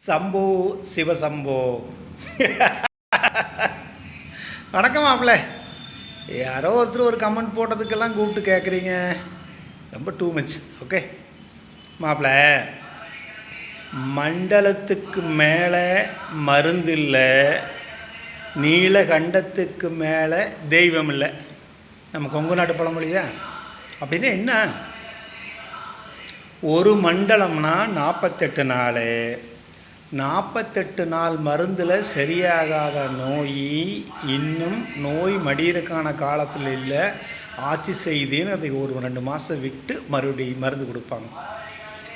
சம்போ சிவசம்போ. வணக்கம் மாப்பிள்ள. யாரோ ஒருத்தர் ஒரு கமெண்ட் போட்டதுக்கெல்லாம் கூப்பிட்டு கேட்குறீங்க, ரொம்ப டூ மச். ஓகே மாப்பிள்ள, மண்டலத்துக்கு மேலே மருந்து இல்லை, நீலகண்டத்துக்கு மேலே தெய்வம் இல்லை. நம்ம கொங்கு நாட்டு பழமொழி தான். அப்படின்னா என்ன? ஒரு மண்டலம்னா 48 நாள். 48 நாள் மருந்தில் சரியாகாத நோய் இன்னும் நோய் மடியிறக்கான காலத்தில் இல்லை, ஆட்சி செய்துன்னு அதை ஒரு 2 மாதம் விட்டு மறுபடியும் மருந்து கொடுப்பாங்க.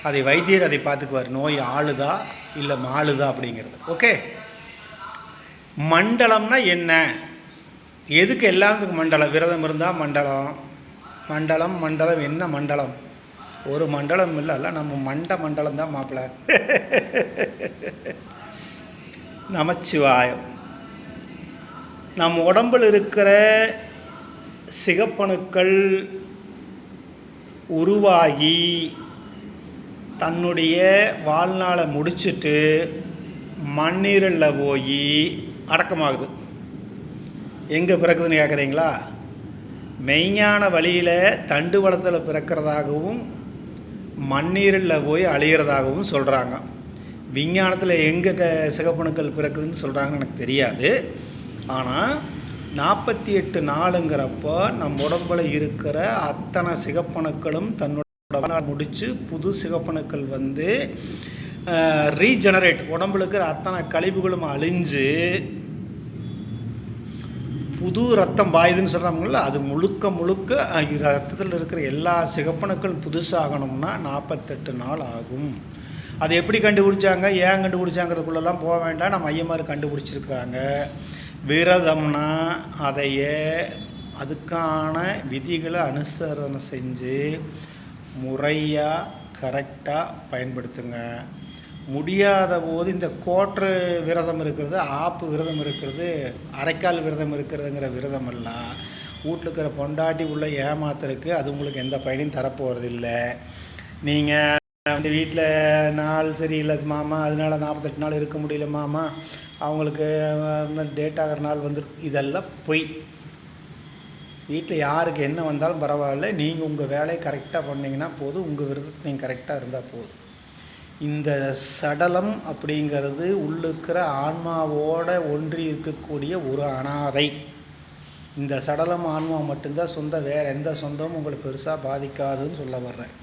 அதை வைத்தியர் அதை பார்த்துக்குவார், நோய் ஆளுதா இல்லை மாளுதா அப்படிங்கிறது. ஓகே, மண்டலம்னா என்ன? எதுக்கு எல்லாத்துக்கும் மண்டலம்? விரதம் இருந்தால் மண்டலம். மண்டலம் மண்டலம் என்ன மண்டலம்? ஒரு மண்டலம் இல்லை, நம்ம மண்டலம் தான் மாப்பிள்ள. நமச்சிவாயம். நம் உடம்பில் இருக்கிற சிகப்பணுக்கள் உருவாகி தன்னுடைய வாழ்நாளை முடிச்சுட்டு மண்ணீரலில் போய் அடக்கமாகுது. எங்கே பிறக்குதுன்னு கேட்குறீங்களா? மெய்ஞான வழியில் தண்டு வளத்தில் பிறக்கிறதாகவும் மண்ணீரில் போய் அழிகிறதாகவும் சொல்கிறாங்க. விஞ்ஞானத்தில் எங்கே சிகப்பணுக்கள் பிறக்குதுன்னு சொல்கிறாங்கன்னு எனக்கு தெரியாது. ஆனால் 48 நாளுங்கிறப்போ நம் உடம்பில் இருக்கிற அத்தனை சிகப்பணுக்களும் தன்னோட முடித்து புது சிகப்பணுக்கள் வந்து ரீஜெனரேட், உடம்புல இருக்கிற அத்தனை கழிவுகளும் அழிஞ்சு புது ரத்தம் பாயுதுன்னு சொல்கிறாங்கள, அது முழுக்க ரத்தத்தில் இருக்கிற எல்லா சிகப்பணுக்கள் புதுசாகணும்னா 48 நாள் ஆகும். அது எப்படி கண்டுபிடிச்சாங்க, ஏன் கண்டுபிடிச்சாங்கிறதுக்குள்ளெல்லாம் போக வேண்டாம். நம்ம ஐயமார் கண்டுபிடிச்சிருக்கிறாங்க. விரதம்னா அதையே அதுக்கான விதிகளை அனுசரணை செஞ்சு முறையாக கரெக்டாக பயன்படுத்துங்க. முடியாத போது இந்த கோட்ரு விரதம் இருக்கிறது, ஆப்பு விரதம் இருக்கிறது, அரைக்கால் விரதம் இருக்கிறதுங்கிற விரதமெல்லாம் வீட்டில் இருக்கிற பொண்டாட்டி உள்ள ஏமாத்துறதுக்கு அது உங்களுக்கு எந்த பயனையும் தரப்போகிறதில்லை. நீங்கள் வந்து வீட்டில் நாள் சரியில்லை மாமா, அதனால் 48 நாள் இருக்க முடியல மாமா, அவங்களுக்கு டேட் ஆகிற நாள் வந்து, இதெல்லாம் பொய். வீட்டில் யாருக்கு என்ன வந்தாலும் பரவாயில்ல, நீங்கள் உங்கள் வேலையை கரெக்டாக பண்ணிங்கன்னா போதும், உங்கள் விரதத்தை நீங்கள் கரெக்டாக இருந்தால் போதும். இந்த சடலம் அப்படிங்கிறது உள்ளுக்கிற ஆன்மாவோட ஒன்றி இருக்கக்கூடிய ஒரு அனாதை. இந்த சடலம் ஆன்மா மட்டும்தான் சொந்தம், வேறு எந்த சொந்தமும் உங்களை பெருசாக பாதிக்காதுன்னு சொல்ல வர்றேன்.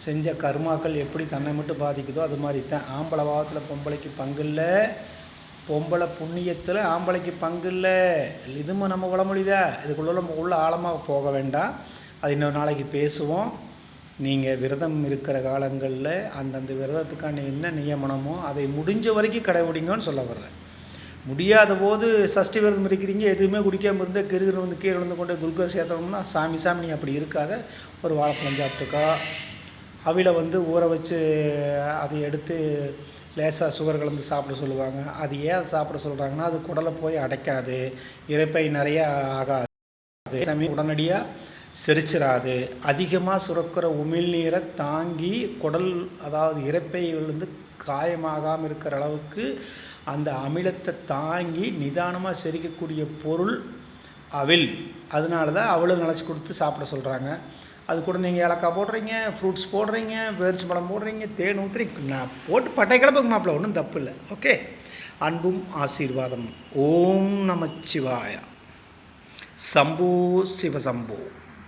செஞ்ச கர்மாக்கள் எப்படி தன்னை மட்டும் பாதிக்குதோ அது மாதிரி தான். ஆம்பளை பாவத்தில் பொம்பளைக்கு பங்கு இல்லை, பொம்பளை புண்ணியத்தில் ஆம்பளைக்கு பங்கு இல்லை. இதுவும் நம்ம பழமொழிதான். இதுக்குள்ள நம்ம உள்ள ஆழமாக போக வேண்டாம், அது இன்னொரு நாளைக்கு பேசுவோம். நீங்கள் விரதம் இருக்கிற காலங்களில் அந்தந்த விரதத்துக்கான என்ன நியமனமோ அதை முடிஞ்ச வரைக்கும் கடைபிடிங்கன்னு சொல்ல வர்றேன். முடியாத போது சஷ்டி விரதம் இருக்கிறீங்க, எதுவுமே குடிக்காமல் இருந்தால் கிருகிற வந்து கீழே வந்து கொண்டு குளுக்கோஸ் ஏற்றணும்னா சாமி நீ அப்படி இருக்காத, ஒரு வாழைப்பழம் சாப்பிட்டுக்கோ. அவில வந்து ஊற வச்சு அதை எடுத்து லேசாக சுகர் கலந்து சாப்பிட சொல்லுவாங்க. அது ஏன் சாப்பிட சொல்கிறாங்கன்னா, அது குடலை போய் அடைக்காது, இரைப்பை நிறையா ஆகாது, உடனடியாக செரிச்சிடாது. அதிகமாக சுரக்கிற உமிழ்நீரை தாங்கி குடல், அதாவது இரைப்பைகள் வந்து காயமாகாமல் இருக்கிற அளவுக்கு அந்த அமிலத்தை தாங்கி நிதானமாக செரிக்கக்கூடிய பொருள் அவில். அதனால தான் அவளும் நினச்சி கொடுத்து சாப்பிட சொல்கிறாங்க. அது கூட நீங்கள் ஏலக்காய் போடுறீங்க, ஃப்ரூட்ஸ் போடுறீங்க, பேரிச்சி பழம் போடுறீங்க, தேன் ஊற்றுறீங்க, நான் போட்டு பட்டை கிளப்புக்கு மாப்பிள்ள, ஒன்றும் தப்பு இல்லை. ஓகே, அன்பும் ஆசீர்வாதம். ஓம் நமச்சிவாய. சம்போ சிவசம்போ.